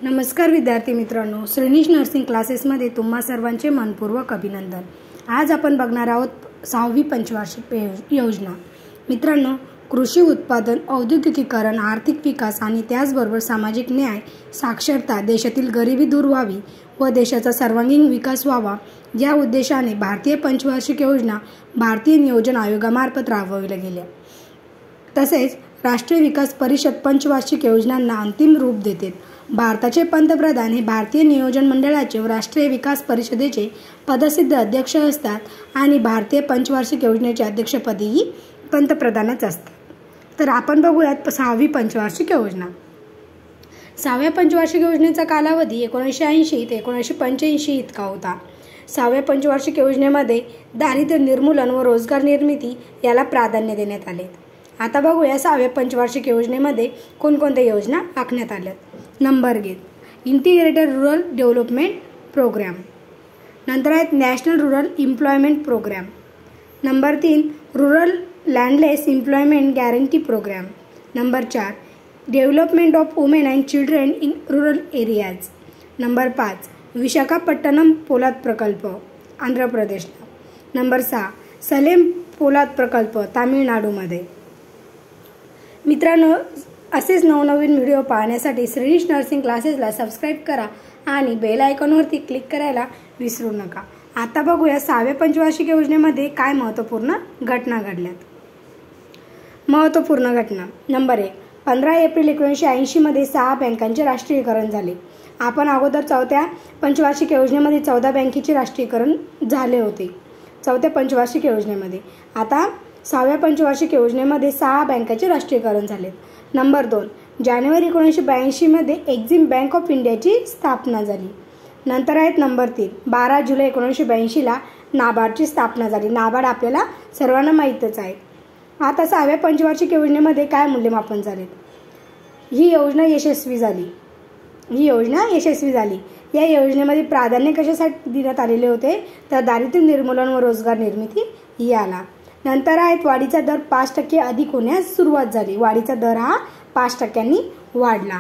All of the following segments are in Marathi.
नमस्कार विद्यार्थी मित्रांनो, श्रेणीश नर्सिंग क्लासेसमध्ये तुम्हा सर्वांचे मनपूर्वक अभिनंदन। आज आपण बघणार आहोत 6वी पंचवार्षिक योजना। मित्रांनो, कृषी उत्पादन, औद्योगिकीकरण, आर्थिक विकास आणि त्याचबरोबर सामाजिक न्याय, साक्षरता, देशातील गरिबी दूर व्हावी व देशाचा सर्वांगीण विकास व्हावा या उद्देशाने भारतीय पंचवार्षिक योजना भारतीय नियोजन आयोगामार्फत राबवल्या गेल्या। तसेच राष्ट्रीय विकास परिषद पंचवार्षिक योजनांना अंतिम रूप देते। भारताचे पंतप्रधान हे भारतीय नियोजन मंडळाचे व राष्ट्रीय विकास परिषदेचे पदसिद्ध अध्यक्ष असतात आणि भारतीय पंचवार्षिक योजनेचे अध्यक्षपदीही पंतप्रधानच असतात। तर आपण बघूयात 6वी पंचवार्षिक योजना। 6व्या पंचवार्षिक योजनेचा कालावधी 1980 ते 1985 इतका होता। 6व्या पंचवार्षिक योजनेमध्ये दारिद्र्य निर्मूलन व रोजगार निर्मिती याला प्राधान्य देण्यात आले। आता बघूया 6व्या पंचवार्षिक योजनेमध्ये कोणकोणत्या योजना आखण्यात आल्या। नंबर घेत इंटिग्रेटेड रूरल डेव्हलपमेंट प्रोग्राम, नंतर आहेत national rural employment programme, number 3 rural landless employment guarantee programme, number 4 development of women and children in rural areas, number 5 Visakhapatnam पोलाद प्रकल्प आंध्र प्रदेशला, नंबर 6 सलेम पोलाद प्रकल्प तामिळनाडूमध्ये। मित्रांनो, असेच नवनवीन व्हिडिओ पाहण्यासाठी श्रेणीश नर्सिंग क्लासेसला सबस्क्राईब करा आणि बेल आयकॉनवरती क्लिक करायला विसरू नका। आता बघूया 6व्या पंचवार्षिक योजनेमध्ये काय महत्त्वपूर्ण घटना घडल्यात। महत्त्वपूर्ण घटना नंबर 1 15 एप्रिल 1980 मध्ये 6 बँकांचे राष्ट्रीयकरण झाले। आपण अगोदर 4थ्या पंचवार्षिक योजनेमध्ये 14 बँकेचे राष्ट्रीयकरण झाले होते 4थ्या पंचवार्षिक योजनेमध्ये। आता 6व्या पंचवार्षिक योजनेमध्ये 6 बँकांचे राष्ट्रीयकरण झाले। नंबर 2 जानेवारी 1982 मध्ये एक्झिम बँक ऑफ इंडियाची स्थापना झाली। नंतर आहेत नंबर 3 12 जुलै 1982 ला नाबार्डची स्थापना झाली। नाबार्ड आपल्याला सर्वांना माहीतच आहे। आता 6व्या पंचवार्षिक योजनेमध्ये काय मूल्यमापन झाले? ही योजना यशस्वी झाली। या योजनेमध्ये प्राधान्य कशासाठी देण्यात आलेले होते तर दारिद्र्य निर्मूलन व रोजगार निर्मिती याला। नंतर आहेत वाढीचा दर 5% अधिक होण्यास सुरुवात झाली। वाढीचा दर हा 5% वाढला।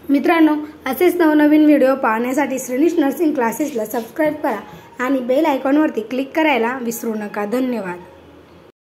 मित्रांनो, असेच नवनवीन व्हिडिओ पाहण्यासाठी श्रेणीश नर्सिंग क्लासेसला सबस्क्राईब करा आणि बेल आयकॉनवरती क्लिक करायला विसरू नका। धन्यवाद।